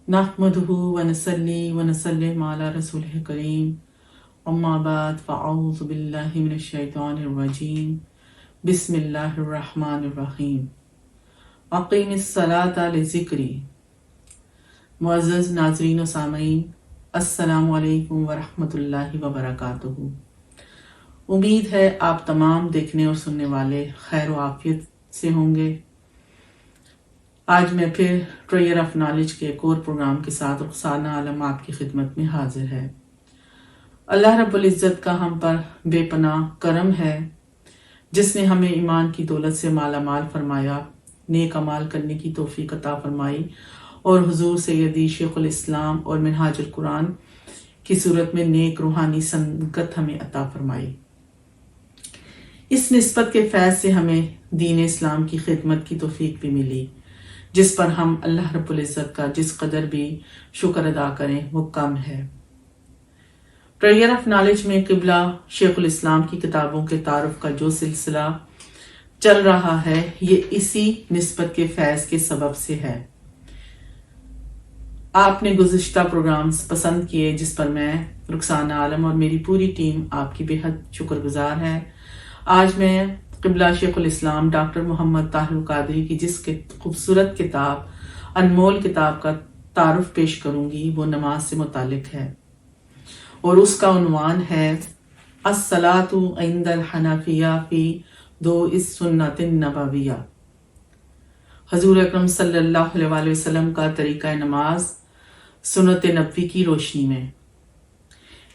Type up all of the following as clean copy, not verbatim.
नहमदुहु व नसल्ली व नसल्लिम अला रसूलिल करीम अम्मा बाद फ़अऊज़ु बिल्लाहि मिनश शैतानिर रजीम बिस्मिल्लाहिर रहमानिर रहीम अक़ीमिस सलाता लिज़िक्री। मुअज़्ज़ज़ नाज़रीन व सामईन, अस्सलामु अलैकुम व रहमतुल्लाहि व बरकातुहू। उम्मीद है आप तमाम देखने और सुनने वाले खैर व आफियत से होंगे। आज मैं फिर ट्रेयर ऑफ नॉलेज के एक और प्रोग्राम के साथ रुखसाना आलम आपकी खिदमत में हाजिर है। अल्लाह रब्बुल इज़्ज़त का हम पर बेपनाह करम है, जिसने हमें ईमान की दौलत से माला माल फरमाया, नेक अमाल करने की तौफीक अता फरमाई और हुजूर सैयदी शेखुल इस्लाम और मिनहाजुल कुरान की सूरत में नेक रूहानी संगत हमें अता फरमाई। इस निस्बत के फैज़ से हमें दीन इस्लाम की खिदमत की तौफीक भी मिली, जिस पर हम अल्लाह रब्बुल इज़्ज़त का जिस कदर भी शुक्र अदा करें वो कम है। ट्रेयर ऑफ नॉलेज में क़िबला शेखुल इस्लाम की किताबों के तारुफ का जो सिलसिला चल रहा है, ये इसी निस्बत के फैज़ के सबब से है। आपने गुज़िश्ता प्रोग्राम्स पसंद किए, जिस पर मैं, रुखसाना आलम और मेरी पूरी टीम आपकी बेहद शुक्रगुजार है। आज मैं क़िबला शेखुल इस्लाम डॉक्टर मोहम्मद ताहिर कादरी की जिस खूबसूरत किताब, अनमोल किताब का तारुफ पेश करूंगी, वो नमाज से मुतालिक है और उसका उन्वान है अस्सलातु इंदल हनफिया फी दो इस सुन्नतिन नबविया। हजूर अकरम सल्लल्लाहु अलैहि वसल्लम का तरीका नमाज सुन्नत नबवी की रोशनी में।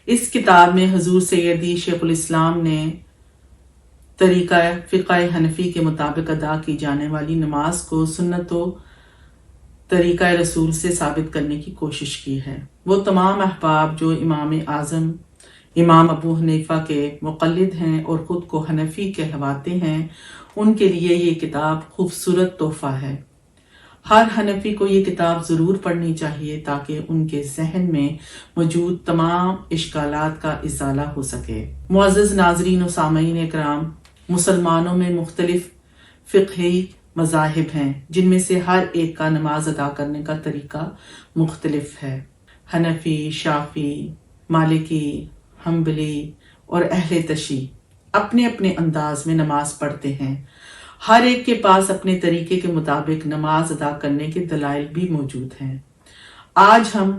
इस किताब में हजूर सैयदी शेखुल इस्लाम ने तरीका फ़िक़्ह हनफी के मुताबिक अदा की जाने वाली नमाज को सुन्नतो तरीका रसूल से साबित करने की कोशिश की है। वो तमाम अहबाब जो इमाम आज़म इमाम अबू हनीफा के मुक़ल्लिद हैं और ख़ुद को हनफी कहवाते हैं, उनके लिए ये किताब खूबसूरत तोहफ़ा है। हर हनफी को ये किताब ज़रूर पढ़नी चाहिए ताकि उनके जहन में मौजूद तमाम इश्कालात का इज़ाला हो सके। मुअज़्ज़ज़ नाज़रीन व सामईन इकराम, मुसलमानों में मुख्तलिफ फ़िक़ही मज़ाहिब हैं, जिनमें से हर एक का नमाज अदा करने का तरीका मुख्तलिफ है। हनफी, शाफ़ी, मालिकी, हम्बली और अहले तशी अपने अपने अंदाज में नमाज पढ़ते हैं। हर एक के पास अपने तरीके के मुताबिक नमाज अदा करने के दलाइल भी मौजूद हैं। आज हम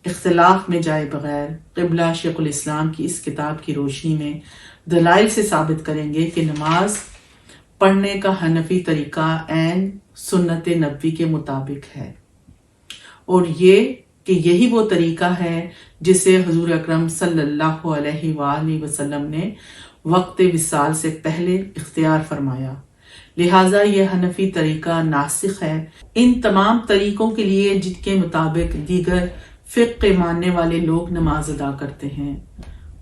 इख्तिलाफ में जाए बगैर क़िबला शेखुल इस्लाम की इस किताब की रोशनी में दलाइल से साबित करेंगे कि नमाज पढ़ने का हनफी तरीका ऐन सुन्नत नबवी के मुताबिक है और ये कि यही वो तरीका है जिसे हुजूर अकरम सल्लल्लाहु अलैहि वसल्लम ने वक्त विसाल से पहले इख्तियार फरमाया। लिहाजा यह हनफी तरीका नासिख है इन तमाम तरीकों के लिए जिनके मुताबिक दीगर फ़िक़्ह के मानने वाले लोग नमाज अदा करते हैं।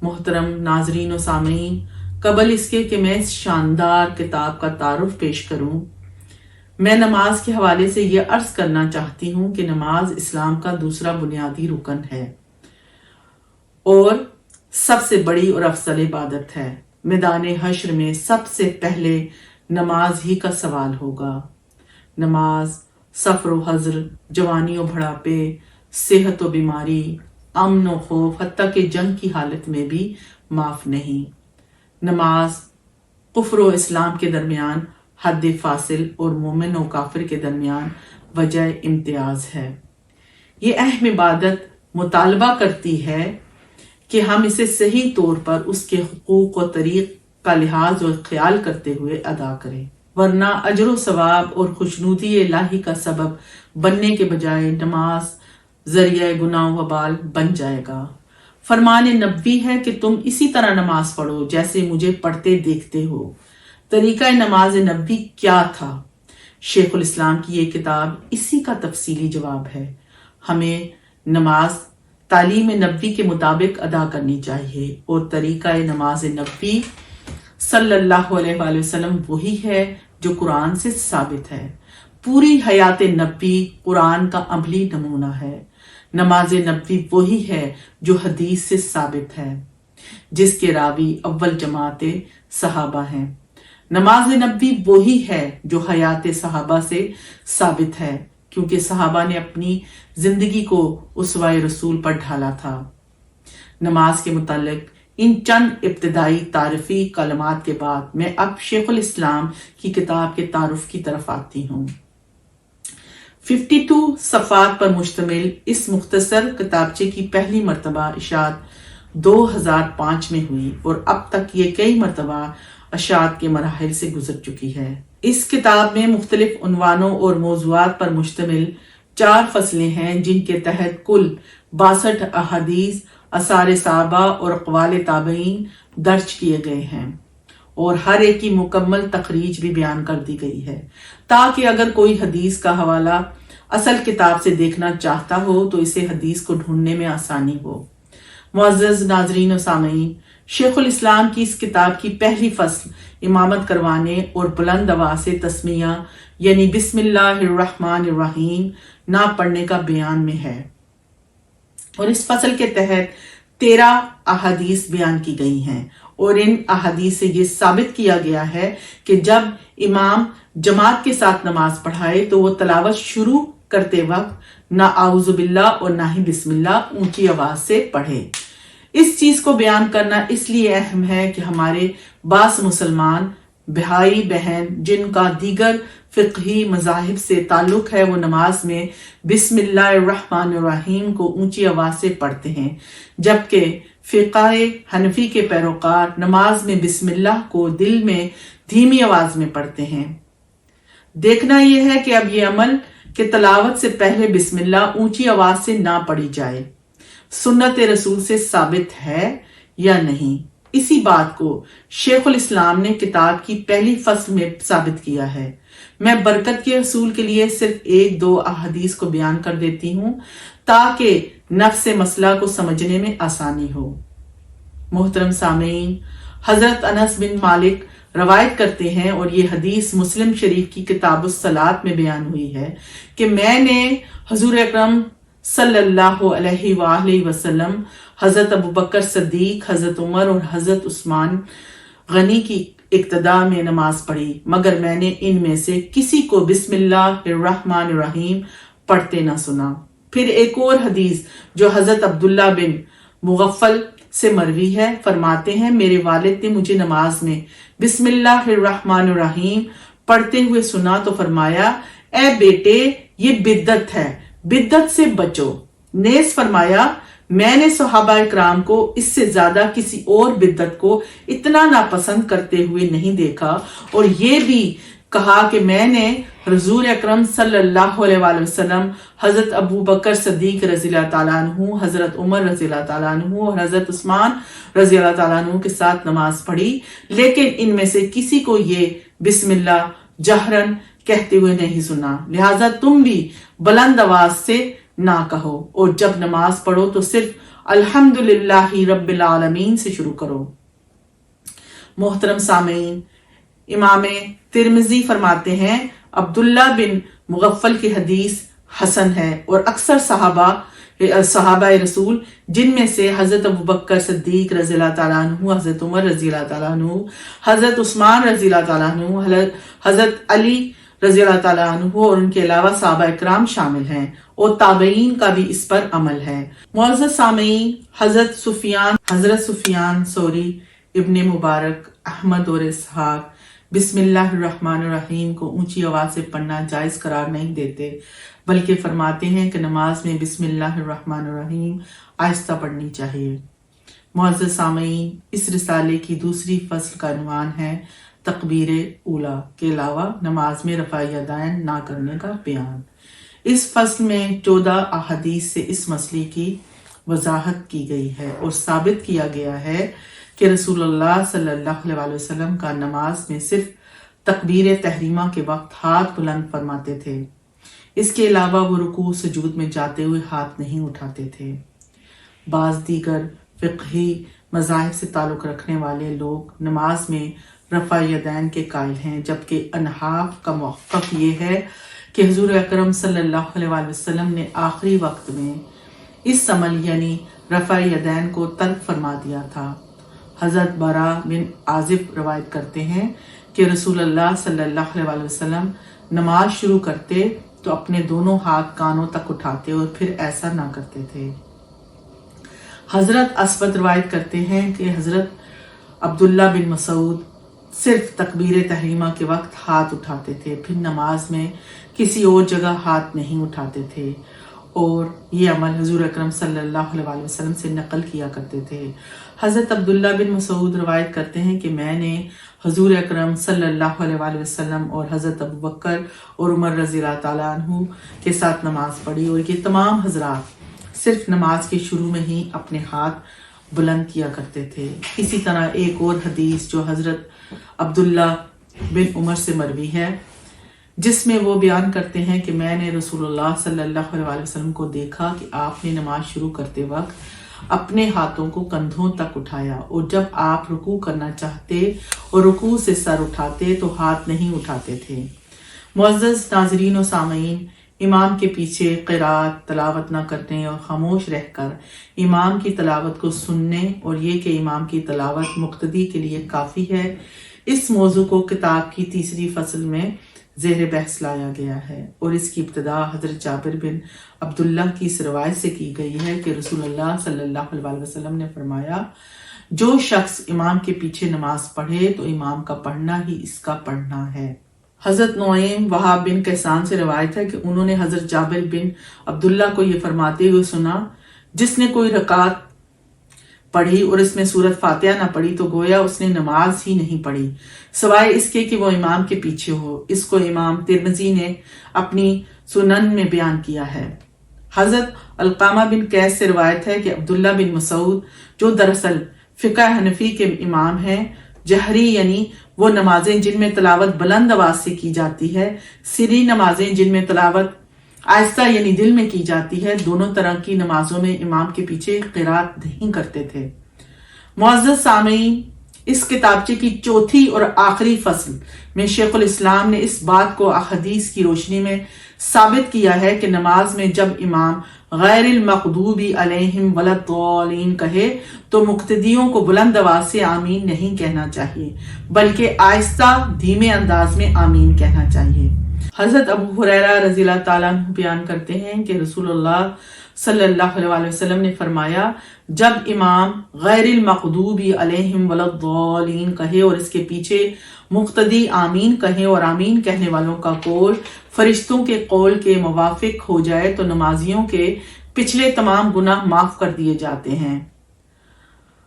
मोहतरम नाजरीन व सामईन, कबल इसके कि मैं इस शानदार किताब का तारुफ पेश करूं, मैं नमाज के हवाले से यह अर्ज करना चाहती हूं कि नमाज इस्लाम का दूसरा बुनियादी रुकन है और सबसे बड़ी और अफजल इबादत है। मैदान हश्र में सबसे पहले नमाज ही का सवाल होगा। नमाज सफर व हज़्र, जवानी व बढ़ापे, सेहत व बीमारी, अमन व खौफ, हत्ता के जंग की हालत में भी माफ नहीं। नमाज कुफ्र व इस्लाम के दरमियान हद फासिल और मोमिन व काफिर के दरमियान वजह इम्तियाज है। ये अहम इबादत मुतालबा करती है कि हम इसे सही तौर पर उसके हुकूक व तरीक़ का लिहाज और ख्याल करते हुए अदा करें, वरना अजर व सवाब और खुशनूदी इलाही का सबब बनने के बजाय नमाज जरिया गुनाह व बाल बन जाएगा। फरमान नबवी है कि तुम इसी तरह नमाज पढ़ो जैसे मुझे पढ़ते देखते हो। तरीका नमाज नबवी क्या था? शेखुल इस्लाम की ये किताब इसी का तफसीली जवाब है। हमें नमाज तालीम नबवी के मुताबिक अदा करनी चाहिए और तरीका नमाज नबवी सल्लल्लाहु अलैहि वसल्लम वही है जो कुरान से साबित है। पूरी हयात नबवी कुरान का अमली नमूना है। नमाज नबवी वही है जो हदीस से साबित है, जिसके रावी अव्वल जमाते सहाबा हैं। नमाज नबवी वही है जो हयात सहाबा से साबित है, کیونکہ صحابہ نے اپنی زندگی کو اسوہ رسول پر ڈھالا تھا۔ نماز کے متعلق ان چند ابتدائی تعارفی کلمات کے بعد میں اب شیخ الاسلام کی کتاب کے تعارف کی طرف آتی ہوں۔ 52 صفحات پر مشتمل اس مختصر کتابچے کی پہلی مرتبہ اشاعت 2005 میں ہوئی اور اب تک یہ کئی مرتبہ اشاعت کے مراحل سے گزر چکی ہے۔ اس کتاب میں مختلف عنوانوں اور موضوعات پر مشتمل 4 فصلیں ہیں، جن کے تحت کل 62 احادیث، آثار صحابہ اور اقوال تابعین درج کیے گئے ہیں اور ہر ایک کی مکمل تخریج بھی بیان کر دی گئی ہے، تاکہ اگر کوئی حدیث کا حوالہ اصل کتاب سے دیکھنا چاہتا ہو تو اسے حدیث کو ڈھونڈنے میں آسانی ہو۔ معزز ناظرین و سامعین، شیخ الاسلام کی اس کتاب کی پہلی فصل امامت کروانے اور بلند آواز سے تسمیہ یعنی بسم اللہ الرحمن الرحیم نہ پڑھنے کا بیان میں ہے، اور اس فصل کے تحت 13 احادیث بیان کی گئی ہیں، اور ان احادیث سے یہ ثابت کیا گیا ہے کہ جب امام جماعت کے ساتھ نماز پڑھائے تو وہ تلاوت شروع کرتے وقت نہ اعوذ باللہ اور نہ ہی بسم اللہ اونچی آواز سے پڑھے۔ اس چیز کو بیان کرنا اس لیے اہم ہے کہ ہمارے بعض مسلمان بھائی بہن جن کا دیگر فقہی مذاہب سے تعلق ہے وہ نماز میں بسم اللہ الرحمن الرحیم کو اونچی آواز سے پڑھتے ہیں، جبکہ فقہ حنفی کے پیروکار نماز میں بسم اللہ کو دل میں دھیمی آواز میں پڑھتے ہیں۔ دیکھنا یہ ہے کہ اب یہ عمل کہ تلاوت سے پہلے بسم اللہ اونچی آواز سے نہ پڑھی جائے سنت رسول سے ثابت ہے یا نہیں۔ اسی بات کو شیخ الاسلام نے کتاب کی پہلی فصل میں ثابت کیا ہے۔ میں برکت کے حصول کے لیے صرف 1-2 احادیث کو بیان کر دیتی ہوں تاکہ نفس مسئلہ کو سمجھنے میں آسانی ہو۔ محترم سامعین، حضرت انس بن مالک روایت کرتے ہیں اور یہ حدیث مسلم شریف کی کتاب الصلاۃ میں بیان ہوئی ہے کہ میں نے حضور اکرم صلی اللہ علیہ وآلہ وسلم، حضرت ابوبکر صدیق، حضرت عمر اور حضرت عثمان غنی کی اقتداء میں نماز پڑھی، مگر میں نے ان میں سے کسی کو بسم اللہ الرحمن الرحیم پڑھتے نہ سنا۔ پھر ایک اور حدیث جو حضرت عبداللہ بن مغفل سے مروی ہے، فرماتے ہیں میرے والد نے مجھے نماز میں بسم اللہ الرحمن الرحیم پڑھتے ہوئے سنا تو فرمایا، اے بیٹے یہ بدعت ہے، بدعت سے بچو۔ نیز فرمایا، میں نے صحابہ اکرام کو اس سے زیادہ کسی اور بدعت کو اتنا ناپسند کرتے ہوئے نہیں دیکھا، اور یہ بھی کہا کہ میں نے حضور اکرم صلی اللہ علیہ وآلہ وسلم، حضرت ابو بکر صدیق رضی اللہ تعالیٰ عنہ، حضرت عمر رضی اللہ تعالیٰ عنہ اور حضرت عثمان رضی اللہ تعالیٰ عنہ کے ساتھ نماز پڑھی، لیکن ان میں سے کسی کو یہ بسم اللہ جہرن کہتے ہوئے نہیں سنا، لہٰذا تم بھی بلند آواز سے نہ کہو، اور جب نماز پڑھو تو صرف الحمدللہ رب العالمین سے شروع کرو۔ محترم سامعین، امام ترمذی فرماتے ہیں عبداللہ بن مغفل کی حدیث حسن ہے، اور اکثر صحابہ رسول جن میں سے حضرت ابوبکر صدیق رضی اللہ تعالیٰ عنہ، حضرت عمر رضی اللہ تعالیٰ عنہ، حضرت عثمان رضی اللہ تعالیٰ عنہ، حضرت علی رضی اللہ تعالیٰ عنہ اور ان کے علاوہ صحابہ اکرام شامل ہیں، اور تابعین کا بھی اس پر عمل ہے۔ معزز سامعین، حضرت سفیان ثوری، ابن مبارک، احمد اور اسحاق بسم اللہ الرحمن الرحیم کو اونچی آواز سے پڑھنا جائز قرار نہیں دیتے، بلکہ فرماتے ہیں کہ نماز میں بسم اللہ الرحمن الرحیم آہستہ پڑھنی چاہیے۔ معزز سامعین، اس رسالے کی دوسری فصل کا عنوان ہے تکبیر اولیٰ کے علاوہ نماز میں رفع یدین نہ کرنے کا بیان۔ اس فصل میں 14 احادیث سے اس مسئلے کی وضاحت کی گئی ہے اور ثابت کیا گیا ہے کہ رسول اللہ صلی اللہ علیہ وسلم کا نماز میں صرف تکبیر تحریمہ کے وقت ہاتھ بلند فرماتے تھے، اس کے علاوہ وہ رکوع سجود میں جاتے ہوئے ہاتھ نہیں اٹھاتے تھے۔ بعض دیگر فقہی مذاہب سے تعلق رکھنے والے لوگ نماز میں رفع یدین کے قائل ہیں، جبکہ انحاف کا موقف یہ ہے کہ حضور اکرم صلی اللہ علیہ وآلہ وسلم نے آخری وقت میں اس عمل یعنی رفع یدین کو ترک فرما دیا تھا۔ حضرت برا بن عازب روایت کرتے ہیں کہ رسول اللہ صلی اللہ علیہ وآلہ وسلم نماز شروع کرتے तो अपने दोनों हाथ कानों तक उठाते और फिर ऐसा ना करते थे। हजरत असवद रवायत करते हैं कि हजरत अब्दुल्ला बिन मसूद सिर्फ तकबीर तहरीमा के वक्त हाथ उठाते थे, फिर नमाज में किसी और जगह हाथ नहीं उठाते थे, और ये अमल हुजूर अकरम सल्लल्लाहु अलैहि वसल्लम से नकल किया करते थे। हज़रत अब्दुल्ला बिन मसूद रवायत करते हैं कि मैंने हुजूर अकरम सल्लल्लाहु अलैहि वसल्लम और हज़रत अबू बकर और उमर रज़ी अल्लाह तआला अन्हु के साथ नमाज पढ़ी, और ये तमाम हजरात सिर्फ नमाज के शुरू में ही अपने हाथ बुलंद किया करते थे। इसी तरह एक और हदीस जो हज़रत अब्दुल्ला बिन उमर से मरवी है, जिसमें वो बयान करते हैं कि मैंने रसूलुल्लाह सल्लल्लाहु अलैहि वसल्लम को देखा कि आपने नमाज शुरू करते वक्त अपने हाथों को कंधों तक उठाया, और जब आप रुकू करना चाहते और रुकू से सर उठाते तो हाथ नहीं उठाते थे। मुअज़्ज़ज़ नाज़रीन और सामीन, इमाम के पीछे क़िरात तलावत न करने और खामोश रहकर इमाम की तलावत को सुनने, और ये कि इमाम की तलावत मुक्तदी के लिए काफ़ी है, इस मौजू को किताब की तीसरी फसल में ज़ेर बहस लाया गया है, और इसकी इब्तिदा हज़रत जाबिर बिन अब्दुल्ला की इस रवायत से की गई है कि रसूलुल्लाह सल्लल्लाहु अलैहि वसल्लम ने फरमाया, जो शख्स इमाम के पीछे नमाज पढ़े तो इमाम का पढ़ना ही इसका पढ़ना है। हज़रत नुआइम वहाब बिन कैसान से रवायत है कि उन्होंने हज़रत जाबिर बिन अब्दुल्ला को ये फरमाते हुए सुना, जिसने कोई रकात पढ़ी और इसमें सूरत फातिहा ना पढ़ी तो गोया उसने नमाज ही नहीं पढ़ी, सवाए इसके कि वो इमाम के पीछे हो। इसको इमाम तिरमिज़ी ने अपनी सुनन में बयान किया है। हज़रत अलकामा बिन कैस से रवायत है कि अब्दुल्ला बिन मसूद, जो दरअसल फ़िक़ह हनफी के इमाम हैं, जहरी यानी वो नमाजें जिनमें तलावत बुलंद आवाज से की जाती है, सिरी नमाजें जिनमें तलावत आहिस्ता यानी दिल में की जाती है, दोनों तरह की नमाजों में इमाम के पीछे क़िरात नहीं करते थे। मुअज़्ज़ज़ सामीन, इस किताबचे की चौथी और आखिरी फसल में शेखुल इस्लाम ने इस बात को अहदीस की रोशनी में साबित किया है कि नमाज में जब इमाम गैरिल मग़दूबी अलैहिम वलद्दालीन कहे तो मुक्तदियों को बुलंद आवाज से आमीन नहीं कहना चाहिए, बल्कि आहिस्ता धीमे अंदाज में आमीन कहना चाहिए। हज़रत अबू हुरैरा रज़ी अल्लाह तआला अन्हु बयान करते हैं कि रसूलुल्लाह सल्लल्लाहु अलैहि वसल्लम ने फरमाया, जब इमाम गैरिल मग़दूबी अलैहिम वलद्दालीन कहे और इसके पीछे मुक्तदी आमीन कहे और आमीन कहने वालों का कौल फरिश्तों के कौल के मुवाफिक हो जाए तो नमाजियों के पिछले तमाम गुनाह माफ कर दिए जाते हैं।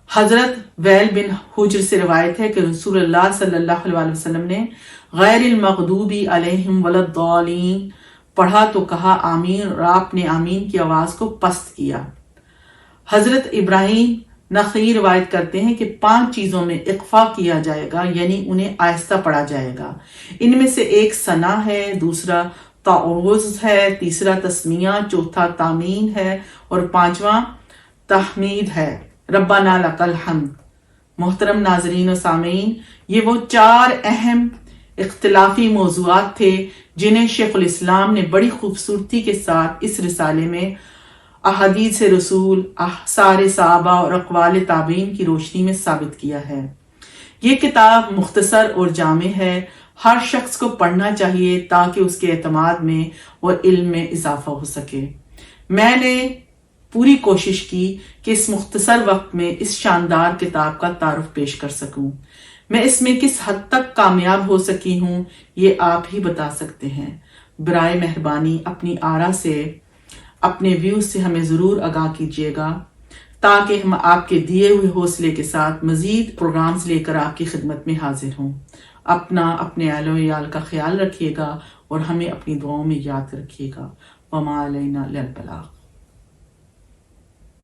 हजरत वैल बिन हुज्र से रवायत है कि रसूलुल्लाह सल्लल्लाहु अलैहि वसल्लम ने गैरिल मग़दूबी अलैहिम वलद्दालीन पढ़ा तो कहा आमीन, और आपने आमीन की आवाज को पस्त किया। हजरत इब्राहिम नखी रवायत करते हैं कि 5 चीजों में इक़फ़ा किया जाएगा, यानी उन्हें आहिस्ता पढ़ा जाएगा। इनमें से एक सना है, दूसरा ताउज़ है, तीसरा तस्मिया, चौथा तामीन है और 5वां तहमीद है, रब्बाना लकल हम्द। मोहतरम नाजरीन और सामीन, ये वो 4 अहम इख्तिलाफी मौज़ूआत थे जिन्हें शेखुल इस्लाम ने बड़ी खूबसूरती के साथ इस रिसाले में अहादीस रसूल, आसार सहाबा और अक़वाल ताबीन की रोशनी में साबित किया है। ये किताब मुख्तसर और जामे है, हर शख्स को पढ़ना चाहिए ताकि उसके एतमाद में और इल्म में इजाफा हो सके। मैंने पूरी कोशिश की कि इस मुख्तसर वक्त में इस शानदार किताब का तारुफ पेश कर सकूं। मैं इसमें किस हद तक कामयाब हो सकी हूं ये आप ही बता सकते हैं। बराए मेहरबानी अपनी आरा से, अपने व्यूज से हमें जरूर आगाह कीजिएगा ताकि हम आपके दिए हुए हौसले के साथ मजीद प्रोग्राम्स लेकर आपकी खिदमत में हाजिर हों। अपने अहलो याल का ख्याल रखिएगा और हमें अपनी दुआओं में याद रखिएगा। वमा अलैना इल्लल बलाग।